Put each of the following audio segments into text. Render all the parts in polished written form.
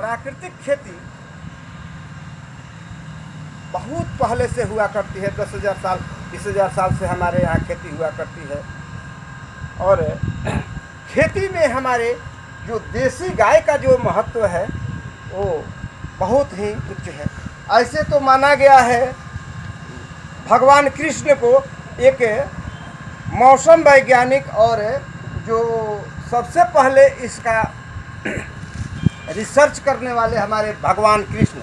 प्राकृतिक खेती बहुत पहले से हुआ करती है। 10,000 साल 20,000 साल से हमारे यहाँ खेती हुआ करती है। और खेती में हमारे जो देसी गाय का जो महत्व है वो बहुत ही उच्च है। ऐसे तो माना गया है भगवान कृष्ण को एक मौसम वैज्ञानिक और जो सबसे पहले इसका रिसर्च करने वाले हमारे भगवान कृष्ण,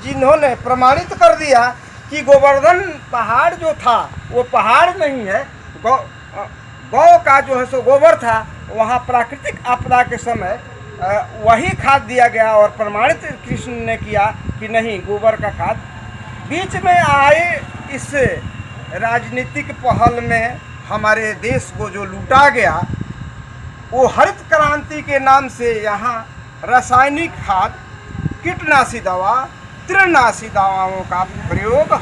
जिन्होंने प्रमाणित कर दिया कि गोवर्धन पहाड़ जो था वो पहाड़ नहीं है, गौ का जो है सो गोबर था। वहाँ प्राकृतिक आपदा के समय वही खाद दिया गया और प्रमाणित कृष्ण ने किया कि नहीं, गोबर का खाद। बीच में आए इस राजनीतिक पहल में हमारे देश को जो लूटा गया, वो हरित क्रांति के नाम से यहाँ रासायनिक खाद, कीटनाशी दवा, तृणनाशी दवाओं का प्रयोग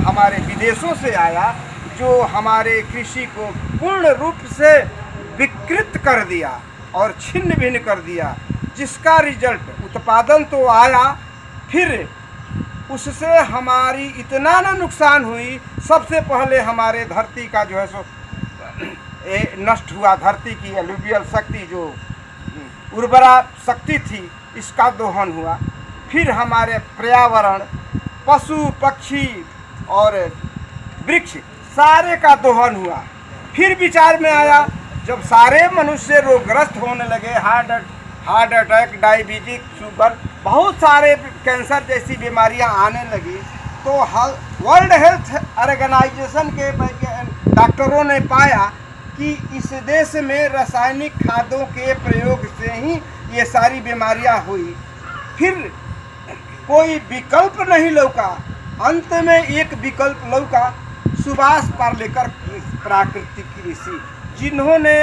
हमारे विदेशों से आया, जो हमारे कृषि को पूर्ण रूप से विकृत कर दिया और छिन्न भिन्न कर दिया, जिसका रिजल्ट उत्पादन तो आया, फिर उससे हमारी इतना न नुकसान हुई। सबसे पहले हमारे धरती का जो है सो नष्ट हुआ, धरती की एलुवियल शक्ति जो उर्वरा शक्ति थी इसका दोहन हुआ। फिर हमारे पर्यावरण, पशु पक्षी और वृक्ष सारे का दोहन हुआ। फिर विचार में आया, जब सारे मनुष्य रोगग्रस्त होने लगे, हार्ट अटैक, डायबिटीज, शुगर, बहुत सारे कैंसर जैसी बीमारियां आने लगी, तो वर्ल्ड हेल्थ ऑर्गेनाइजेशन के डॉक्टरों ने पाया कि इस देश में रासायनिक खादों के प्रयोग से ही ये सारी बीमारियां हुई। फिर कोई विकल्प नहीं लौका। अंत में एक विकल्प लौका, सुभाष पालेकर प्राकृतिक कृषि, जिन्होंने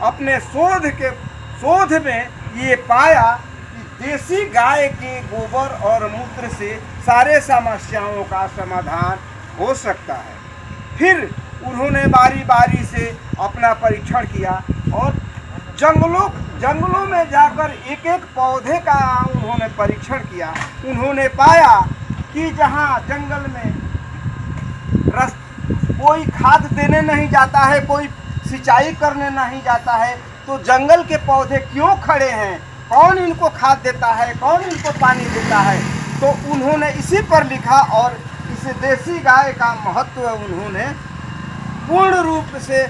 अपने शोध में ये पाया कि देसी गाय के गोबर और मूत्र से सारे समस्याओं का समाधान हो सकता है। फिर उन्होंने बारी बारी से अपना परीक्षण किया और जंगलों में जाकर एक एक पौधे का उन्होंने परीक्षण किया। उन्होंने पाया कि जहाँ जंगल में कोई खाद देने नहीं जाता है, कोई सिंचाई करने नहीं जाता है, तो जंगल के पौधे क्यों खड़े हैं, कौन इनको खाद देता है, कौन इनको पानी देता है। तो उन्होंने इसी पर लिखा और इस देसी गाय का महत्व उन्होंने पूर्ण रूप से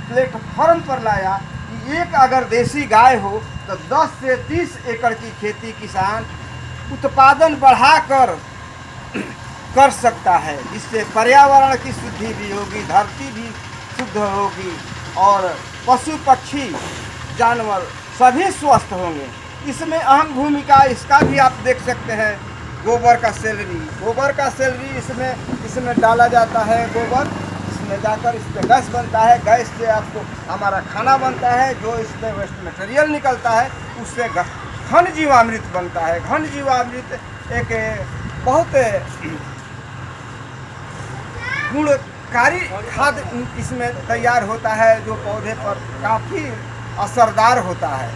प्लेटफॉर्म पर लाया कि एक अगर देसी गाय हो तो 10 से 30 एकड़ की खेती किसान उत्पादन बढ़ाकर कर सकता है। इससे पर्यावरण की शुद्धि भी होगी, धरती भी शुद्ध होगी और पशु पक्षी जानवर सभी स्वस्थ होंगे। इसमें अहम भूमिका इसका भी आप देख सकते हैं, गोबर का सैलरी इसमें डाला जाता है। गोबर इसमें जाकर इस पर गैस बनता है, गैस से आपको हमारा खाना बनता है। जो इसमें वेस्ट मटेरियल निकलता है उससे घन जीवामृत बनता है। घन जीवामृत एक बहुत गुणकारी खाद इसमें तैयार होता है, जो पौधे पर काफ़ी असरदार होता है।